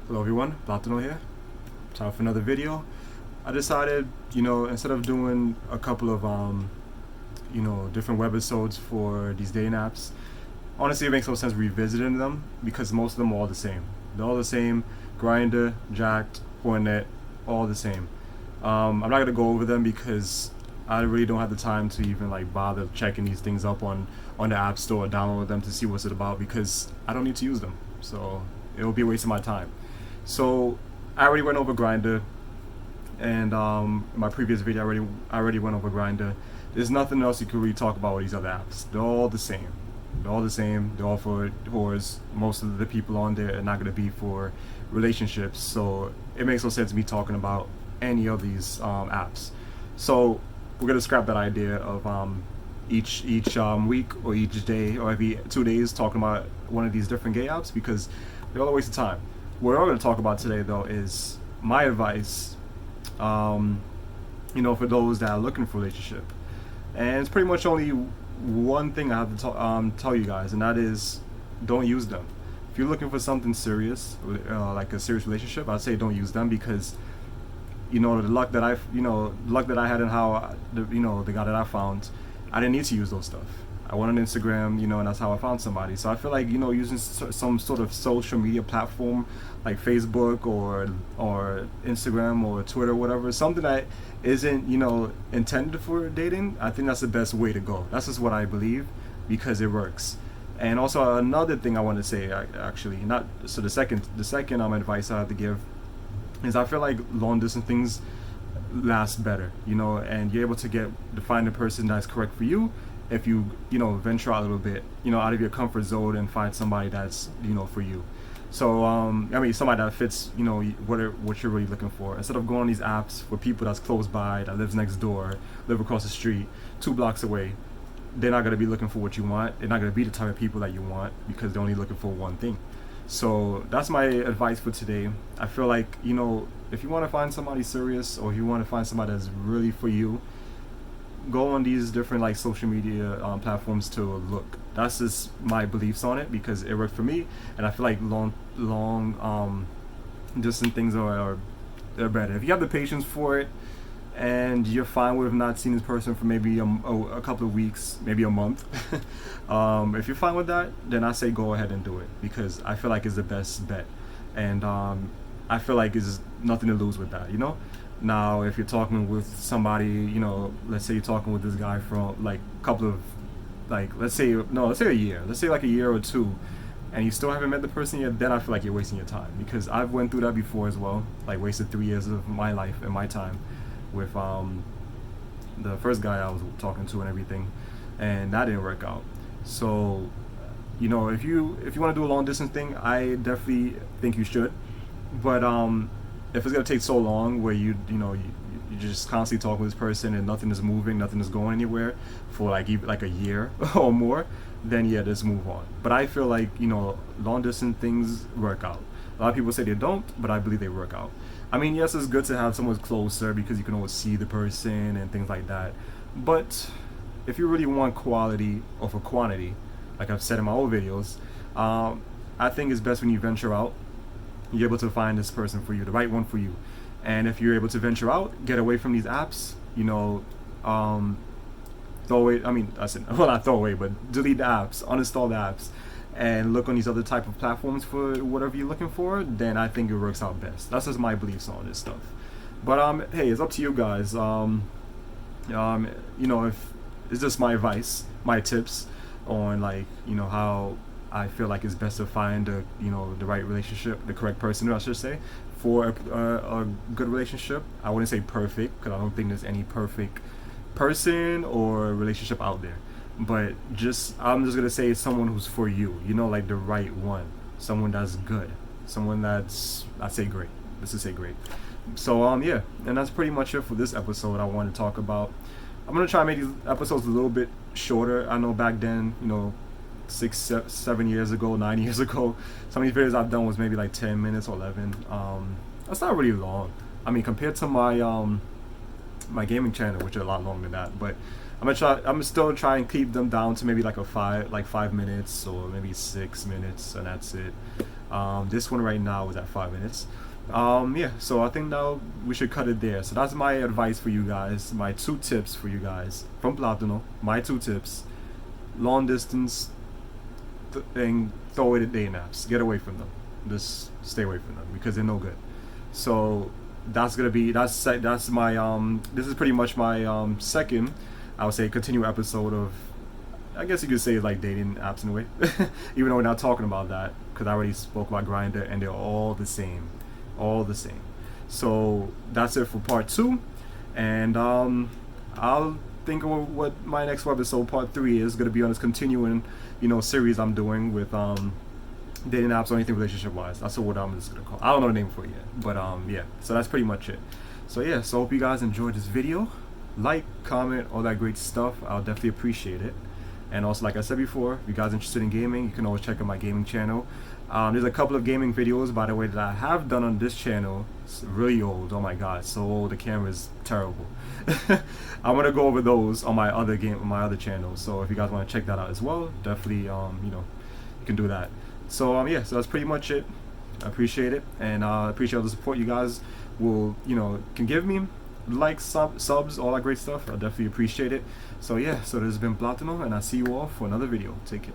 Hello everyone, Platano here. Time for another video. I decided, instead of doing a couple of different webisodes for these dating apps, honestly it makes no sense revisiting them because most of them are all the same. They're all the same. Grindr, Jacked, Hornet, all the same. I'm not gonna go over them because I really don't have the time to even bother checking these things up on the app store, download them to see what's it about because I don't need to use them. So it'll be a waste of my time. So I already went over Grindr, and in my previous video I already went over Grindr. There's nothing else you can really talk about with these other apps. They're all the same. They're all the same. They're all for whores. Most of the people on there are not going to be for relationships. So it makes no sense me talking about any of these apps. So we're going to scrap that idea of each week or each day or every 2 days talking about one of these different gay apps because they're all a waste of time. What we're going to talk about today though is my advice for those that are looking for a relationship. And it's pretty much only one thing I have to tell you guys, and that is don't use them. If you're looking for something serious, like a serious relationship, I'd say don't use them because the luck that I had and how the guy that I found, I didn't need to use those stuff. I went on Instagram, and that's how I found somebody. So I feel like using some sort of social media platform like Facebook or Instagram or Twitter or whatever, something that isn't intended for dating, I think that's the best way to go. That's just what I believe because it works. And also another thing I want to say, actually, the second advice I have to give is I feel like long distance things last better, and you're able to find the person that's correct for you if you venture out a little bit, out of your comfort zone and find somebody that's for you. So somebody that fits what you're really looking for, instead of going on these apps for people that's close by, that lives next door, live across the street, 2 blocks away. They're not going to be looking for what you want. They're not going to be the type of people that you want because they're only looking for one thing. So that's my advice for today. I feel like if you want to find somebody serious or if you want to find somebody that's really for you, go on these different social media platforms to look. That's just my beliefs on it because it worked for me, and I feel like long distant things are better. If you have the patience for it and you're fine with not seeing this person for maybe a couple of weeks, maybe a month, if you're fine with that, then I say go ahead and do it because I feel like it's the best bet, and I feel like there's nothing to lose with that, Now, if you're talking with somebody, let's say you're talking with this guy from let's say a year, let's say a year or two, and you still haven't met the person yet, then I feel like you're wasting your time because I've went through that before as well, wasted 3 years of my life and my time with the first guy I was talking to and everything, and that didn't work out. So, if you want to do a long distance thing, I definitely think you should, but if it's gonna take so long where you just constantly talking with this person and nothing is moving, nothing is going anywhere for even a year or more, then yeah, just move on. But I feel like long distance things work out. A lot of people say they don't, but I believe they work out. I mean, yes, it's good to have someone closer because you can always see the person and things like that. But if you really want quality over quantity, like I've said in my old videos, I think it's best when you venture out. You're able to find this person for you, the right one for you. And if you're able to venture out, get away from these apps, throw away, not throw away, but delete the apps, uninstall the apps, and look on these other type of platforms for whatever you're looking for, then I think it works out best. That's just my beliefs on this stuff. But hey, it's up to you guys. If it's just my advice, my tips on how I feel like it's best to find the right relationship, the correct person, I should say, for a good relationship. I wouldn't say perfect because I don't think there's any perfect person or relationship out there. But I'm just gonna say it's someone who's for you. The right one, someone that's good, someone that's Let's just say great. So yeah, and that's pretty much it for this episode. I want to talk about. I'm gonna try and make these episodes a little bit shorter. I know back then, 6, 7 years ago, 9 years ago, some of these videos I've done was maybe 10 minutes or 11. That's not really long. I mean, compared to my gaming channel, which is a lot longer than that. But I'm still try and keep them down to maybe 5 minutes or maybe 6 minutes, and that's it. This one right now is at 5 minutes. Yeah, so I think now we should cut it there. So that's my advice for you guys, my 2 tips for you guys from Platano. My 2 tips: long distance and throw it at day naps. Get away from them. Just stay away from them because they're no good. So that's gonna be that's my this is pretty much my second, I would say, continue episode of, I guess you could say, like dating apps in a way. Even though we're not talking about that because I already spoke about Grindr and they're all the same, all the same. So that's it for part 2, and I'll think of what my next webisode, part 3, is going to be on this continuing, series I'm doing with dating apps or anything relationship wise. That's what I'm just gonna call. I don't know the name for it yet, but yeah. So that's pretty much it. So yeah. So hope you guys enjoyed this video. Like, comment, all that great stuff. I'll definitely appreciate it. And also, like I said before, if you guys are interested in gaming, you can always check out my gaming channel. There's a couple of gaming videos, by the way, that I have done on this channel. It's really old. Oh my god, so old. The camera is terrible. I'm gonna go over those on my other channel. So if you guys want to check that out as well, definitely you can do that. So yeah, so that's pretty much it. I appreciate it, and I appreciate all the support you guys will can give me. Like, subs, all that great stuff. I definitely appreciate it. So yeah, so this has been Platano, and I'll see you all for another video. Take care.